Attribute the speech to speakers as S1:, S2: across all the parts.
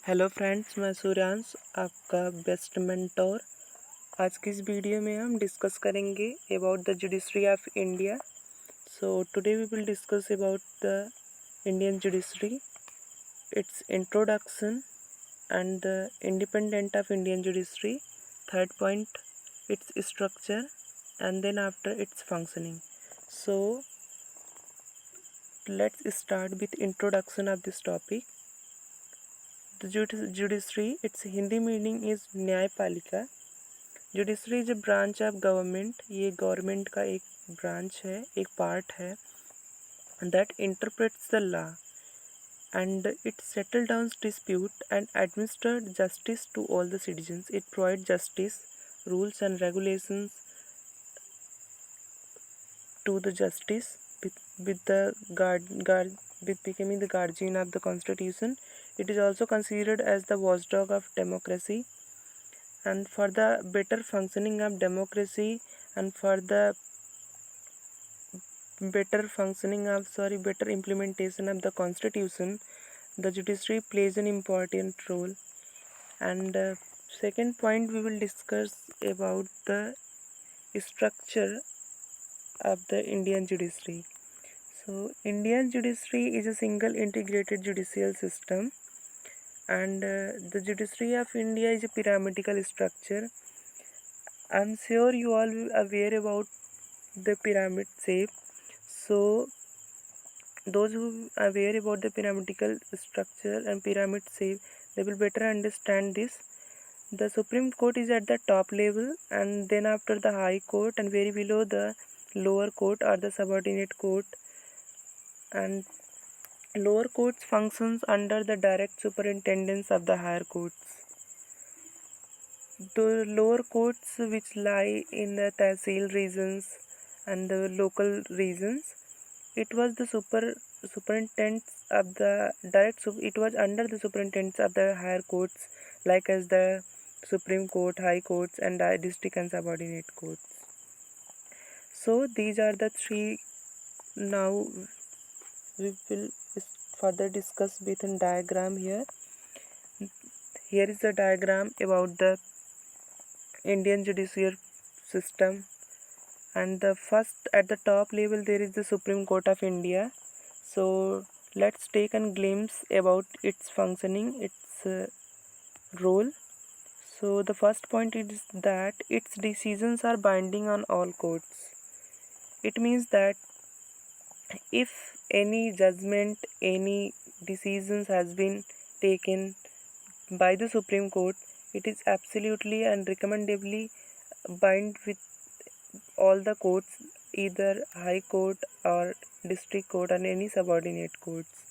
S1: Hello friends, मैं सूर्यांश आपका best mentor. आज की इस वीडियो में हम डिस्कस करेंगे about the judiciary of India. So today we will discuss about the Indian judiciary, its introduction and the independent of Indian judiciary. Third point, its structure and then after its functioning. So let's start with introduction of this topic. The judiciary, its Hindi meaning is न्यायपालिका। Judiciary is a branch of government, ये government का एक branch है, एक part है that interprets the law and it settle down dispute and administer justice to all the citizens. It provide justice, rules and regulations to the justice with the with becoming the guardian of the constitution. It is also considered as the watchdog of democracy, and for the better functioning of democracy and for the better implementation of the constitution, the judiciary plays an important role. And second point, we will discuss about the structure of the Indian judiciary. So Indian judiciary is a single integrated judicial system, and the judiciary of India is a pyramidal structure. I'm sure you all are aware about the pyramid shape. So those who are aware about the pyramidal structure and pyramid shape, they will better understand this. The Supreme Court is at the top level, and then after the High Court, and very below the lower court or the subordinate court, and lower courts functions under the direct superintendence of the higher courts. The lower courts, which lie in the Tehsil regions and the local regions, it was the superintendents of the it was under the superintendents of the higher courts, like as the Supreme Court, High Courts, and district and subordinate courts. So these are the three. Now we will further discuss with a diagram here. Here is the diagram about the Indian judicial system, and the first at the top level there is the Supreme Court of India. So let's take a glimpse about its functioning, its role. So the first point is that its decisions are binding on all courts. It means that if any judgment, any decisions has been taken by the Supreme Court, it is absolutely and recommendably bind with all the courts, either High Court or District Court and any subordinate courts.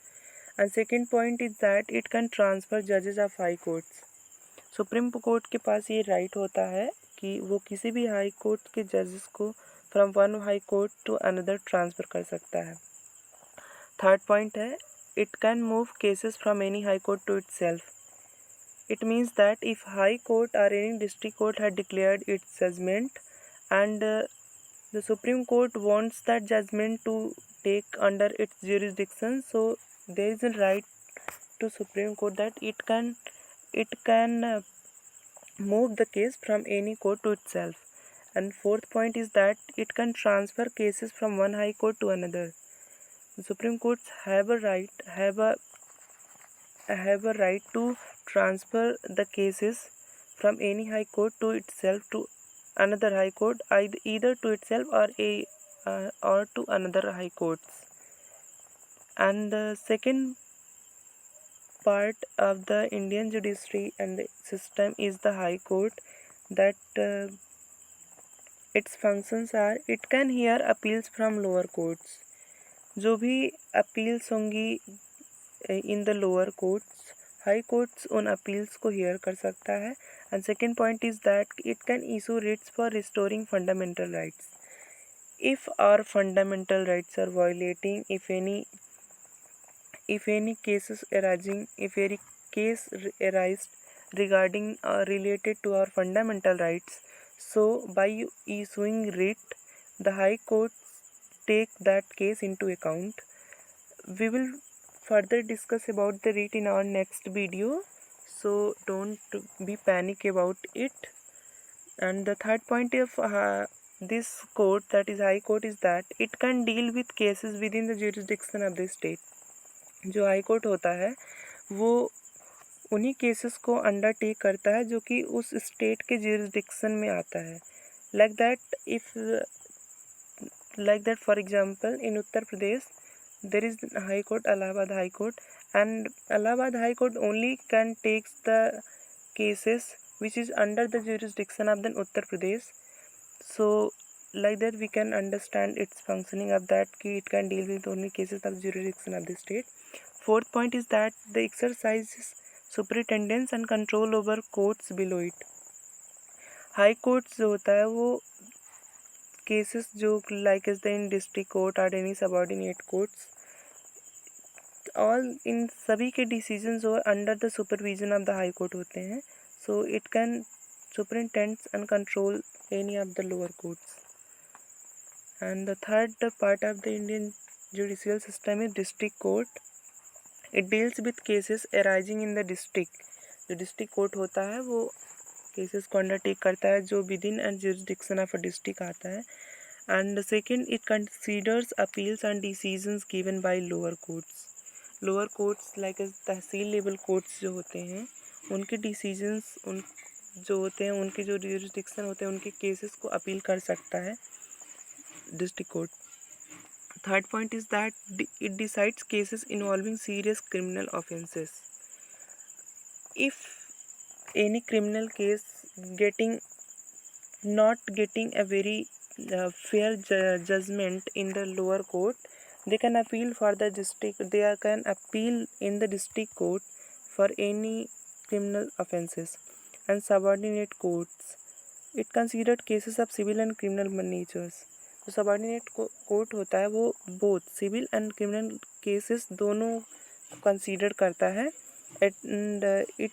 S1: And second point is that it can transfer judges of High Courts. Supreme court के पास ये right होता है कि वो किसी भी high court के जजेस को from one high court to another transfer कर सकता है. थर्ड पॉइंट है, it can move cases from any high court to itself. It means that if High Court or any district court had declared its judgment and the Supreme Court wants that judgment to take under its jurisdiction, so there is a right to Supreme Court that it can move the case from any court to itself. And fourth point is that it can transfer cases from one high court to another. The Supreme Courts have a right to transfer the cases from any high court to itself to another high court, either to itself or to another high courts. And the second part of the Indian judiciary and the system is the High Court, that its functions are it can hear appeals from lower courts. जो भी appeals होंगी in the lower courts, high courts उन appeals को hear कर सकता है. And second point is that it can issue writs for restoring fundamental rights. If our fundamental rights are violating, if any cases arising, if any case arised regarding related to our fundamental rights, so by issuing writ, the high courts take that case into account. We will further discuss about the writ in our next video. so don't be panic about it. And the third point of this court, that is high court, is that it can deal with cases within the jurisdiction of the state. जो high court होता है वो उन्हीं cases को undertake करता है जो कि उस स्टेट के jurisdiction में आता है. Like that for example in Uttar Pradesh there is High Court, Allahabad High Court, and Allahabad High Court only can take the cases which is under the jurisdiction of the Uttar Pradesh. So like that we can understand its functioning of that ki it can deal with only cases of jurisdiction of the state. Fourth point is that the exercises superintendence and control over courts below it. High courts जो होता है वो cases जो like as the in district court और any subordinate courts, all in सभी के decisions जो under the supervision of the high court होते हैं. So it can superintend and control any of the lower courts. And the third part of the Indian judicial system is district court. It deals with cases arising in the district. जो district court होता है वो cases को undertake करता है जो within and jurisdiction of a district आता है. And second, it considers appeals and decisions given by lower courts. Lower courts like tehsil level courts जो होते हैं उनके decisions उन जो होते हैं उनके जो jurisdiction होते हैं उनके cases को अपील कर सकता है district court. Third point is that it decides cases involving serious criminal offenses. If any criminal case not getting a very fair judgment in the lower court, they can appeal for the district. They can appeal in the district court for any criminal offenses. And subordinate courts, it considered cases of civil and criminal natures. तो subordinate court होता है वो both civil and criminal cases दोनों consider करता है. And it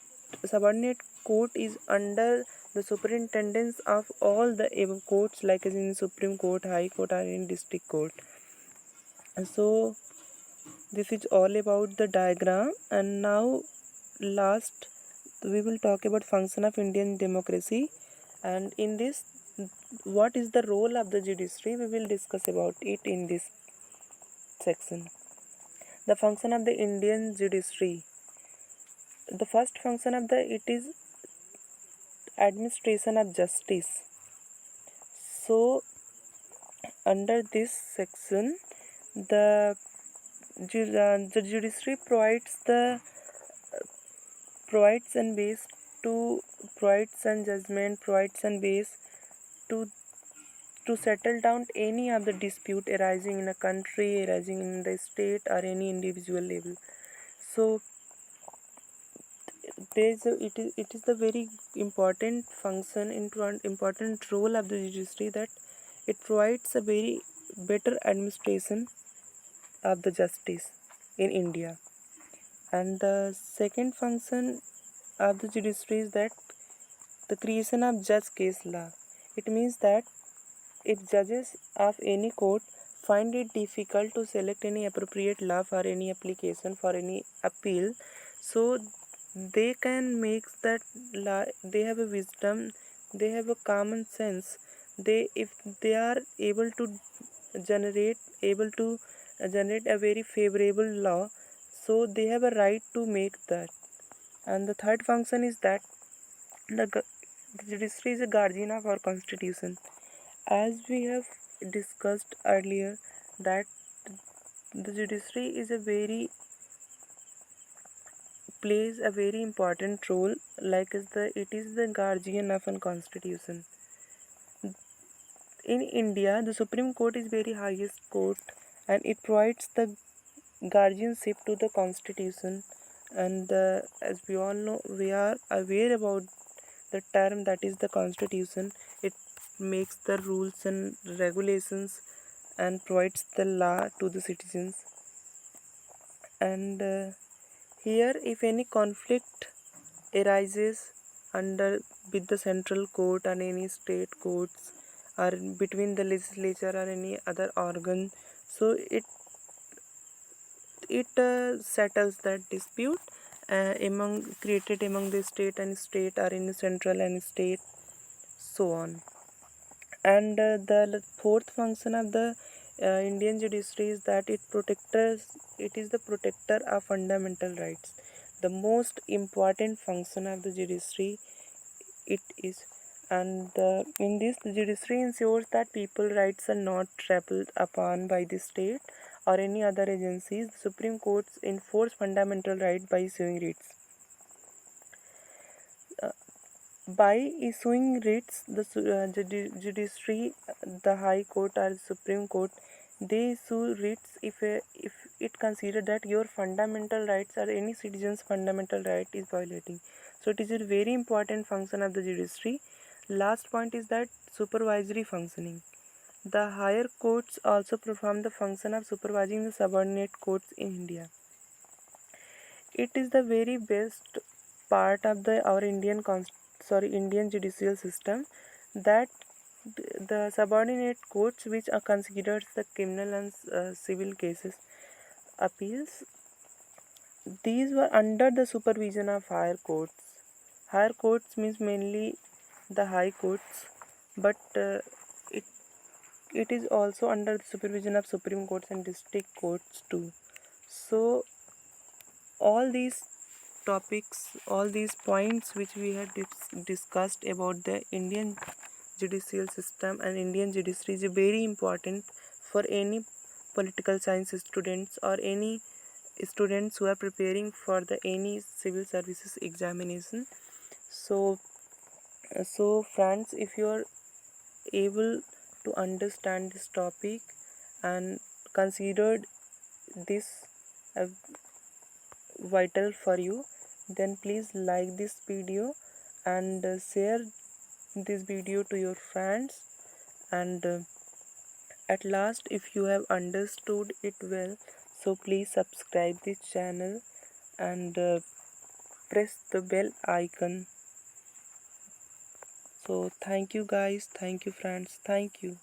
S1: subordinate court is under the superintendence of all the above courts like in supreme court, high court और in district court. So this is all about the diagram. And now last we will talk about function of Indian democracy, and in this what is the role of the judiciary, we will discuss about it in this section. The function of the Indian judiciary, the first function of it is administration of justice. So under this section the judiciary provides and base to provides and judgment, provides and base to settle down any of the dispute arising in a country, arising in the state or any individual level. So it is the very important function, important role of the judiciary, that it provides a very better administration of the justice in India. And the second function of the judiciary is that the creation of judge case law. It means that if judges of any court find it difficult to select any appropriate law for any application, for any appeal, so they can make that law. They have a wisdom, they have a common sense. If they are able to generate a very favorable law, so they have a right to make that. And the third function is that the judiciary is a guardian of our constitution. As we have discussed earlier, that the judiciary is plays a very important role, like it is the guardian of a constitution. In India, the Supreme Court is very highest court, and it provides the guardianship to the constitution. And as we all know, we are aware about the term that is the constitution. It makes the rules and regulations and provides the law to the citizens. And here if any conflict arises with the central court and any state courts, or between the legislature or any other organ, so it settles that dispute, among created among the state and state, or in central and state, so on. And the fourth function of the Indian judiciary is that it is the protector of fundamental rights. The most important function of the judiciary it is. And in this, the judiciary ensures that people rights are not trampled upon by the state or any other agencies. The Supreme Courts enforce fundamental rights by issuing writs. By issuing writs, the judiciary, the High Court or the Supreme Court, they issue writs if it consider that your fundamental rights or any citizen's fundamental right is violating. So it is a very important function of the judiciary. Last point is that supervisory functioning. The higher courts also perform the function of supervising the subordinate courts in India. It is the very best part of the our Indian judicial system, that the subordinate courts, which are considered the criminal and civil cases appeals, these were under the supervision of higher courts. Higher courts means mainly the high courts, but it it is also under the supervision of Supreme Courts and district courts too. So all these topics, all these points which we had discussed about the Indian judicial system and Indian judiciary is very important for any political science students or any students who are preparing for the any civil services examination. So friends, if you are able to understand this topic and considered this uh, vital for you, then please like this video and share this video to your friends. And at last, if you have understood it well, so please subscribe this channel and press the bell icon. So thank you guys, thank you friends, thank you.